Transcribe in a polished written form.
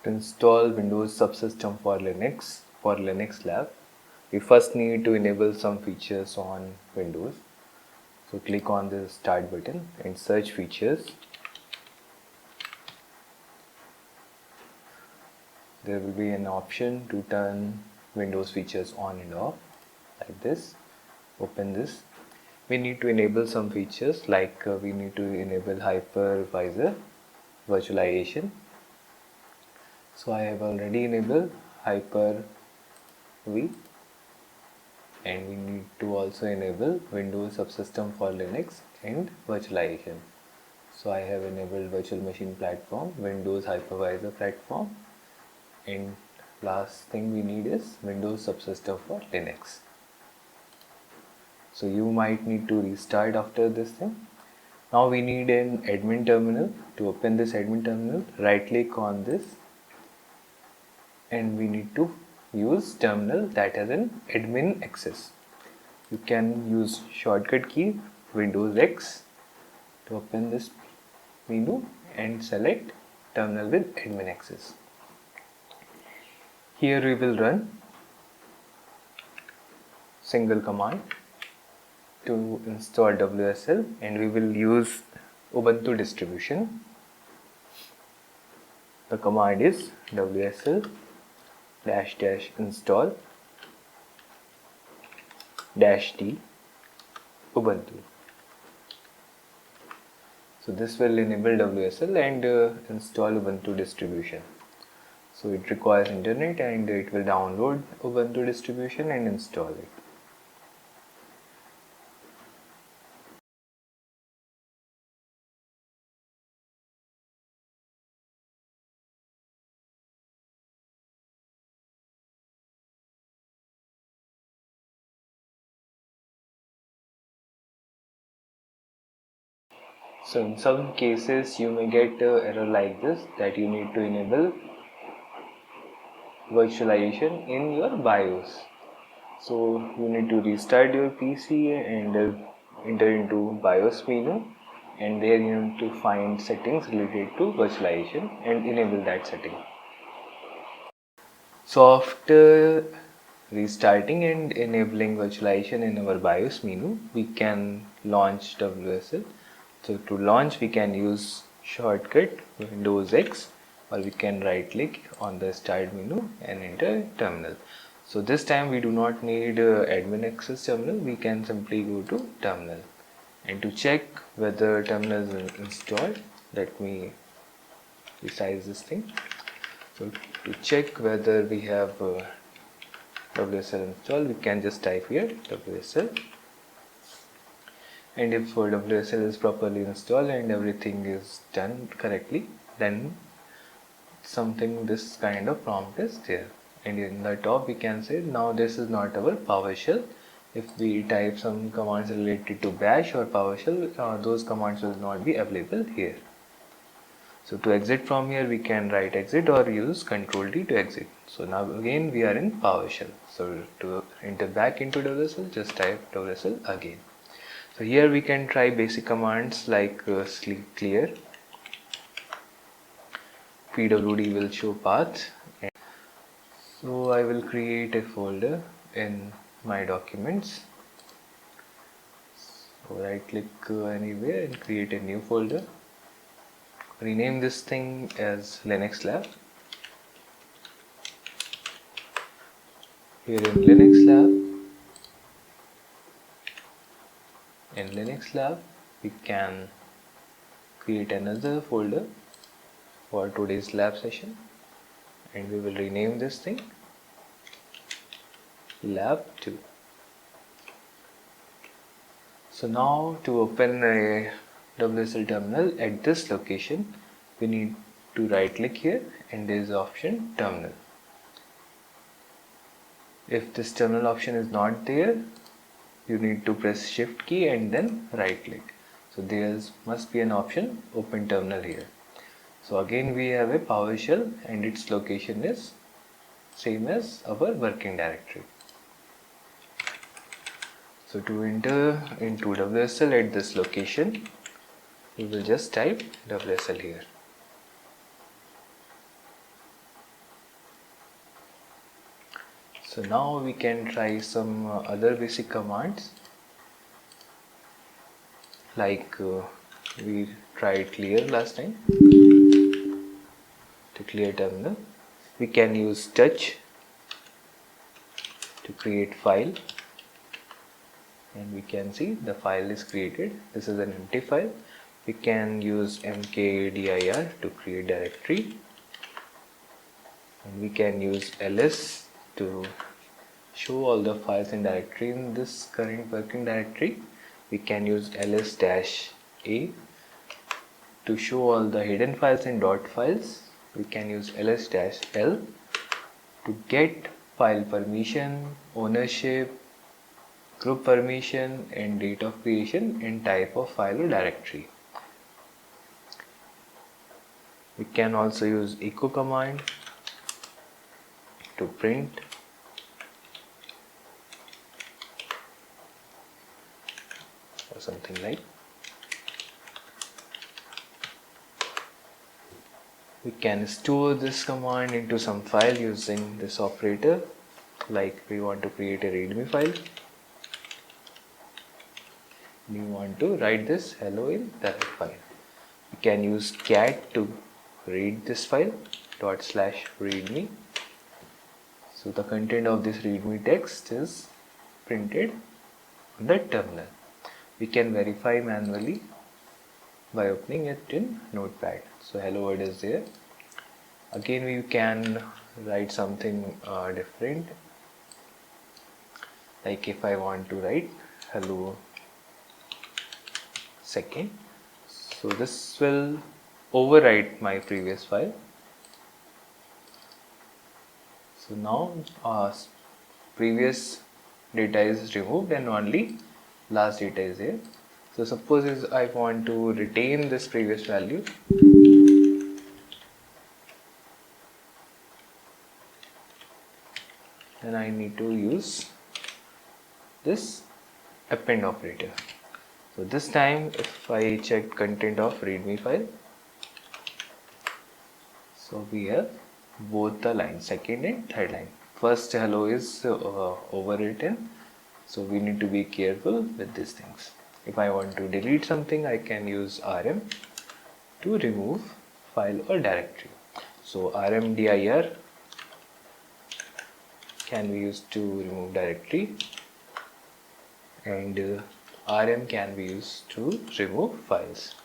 To install Windows Subsystem for Linux Lab, we first need to enable some features on Windows. So click on the Start button and search features. There will be an option to turn Windows features on and off like this. Open this. We need to enable some features like we need to enable Hypervisor virtualization. So I have already enabled Hyper-V, and we need to also enable Windows Subsystem for Linux and virtualization. So I have enabled virtual machine platform, Windows Hypervisor platform, and last thing we need is Windows Subsystem for Linux. So you might need to restart after this thing. Now we need an admin terminal. To open this admin terminal, right click on this, and we need to use terminal that has an admin access. You can use shortcut key Windows X to open this menu and select terminal with admin access. Here we will run single command to install WSL, and we will use Ubuntu distribution. The command is WSL --install -t Ubuntu. So this will enable WSL and install Ubuntu distribution. So it requires internet, and it will download Ubuntu distribution and install it. So in some cases you may get an error like this, that you need to enable virtualization in your BIOS. So you need to restart your PC and enter into BIOS menu, and there you need to find settings related to virtualization and enable that setting. So after restarting and enabling virtualization in our BIOS menu, we can launch WSL. So to launch, we can use shortcut Windows X, or we can right click on the start menu and enter terminal. So this time we do not need admin access terminal, we can simply go to terminal. And to check whether terminal is installed, let me resize this thing. So to check whether we have WSL installed, we can just type here WSL, and if WSL is properly installed and everything is done correctly, then something this kind of prompt is there, and in the top we can say now this is not our PowerShell. If we type some commands related to bash or PowerShell, those commands will not be available here. So to exit from here, we can write exit or use Ctrl D to exit. So now again we are in PowerShell. So to enter back into WSL, just type WSL again. So here we can try basic commands like sleep clear, pwd will show path. So I will create a folder in my documents. So right click anywhere and create a new folder. Rename this thing as Linux Lab. Here in Linux Lab, we can create another folder for today's lab session, and we will rename this thing Lab 2. So now to open a WSL terminal at this location, we need to right click here, and there is option terminal. If this terminal option is not there, you need to press shift key and then right click. So there must be an option open terminal here. So again we have a PowerShell, and its location is same as our working directory. So to enter into WSL at this location, we will just type WSL here. So now we can try some other basic commands, like we tried clear last time. To clear terminal, we can use touch to create file, and we can see the file is created. This is an empty file. We can use mkdir to create directory, and we can use ls to show all the files and directory in this current working directory. We can use ls-a to show all the hidden files and dot files. We can use ls-l to get file permission, ownership, group permission, and date of creation and type of file or directory. We can also use echo command to print or something like. We can store this command into some file using this operator, like we want to create a readme file. We want to write this hello in that file. We can use cat to read this file /readme. So the content of this readme text is printed on the terminal. We can verify manually by opening it in Notepad. So hello world is there. Again we can write something different, like if I want to write hello second, so this will overwrite my previous file. So now previous data is removed and only last data is here. So suppose I want to retain this previous value, then I need to use this append operator. So this time if I check content of readme file, so we have both the lines, second and third line. First hello is overwritten, so we need to be careful with these things. If I want to delete something, I can use rm to remove file or directory. So rmdir can be used to remove directory, and rm can be used to remove files.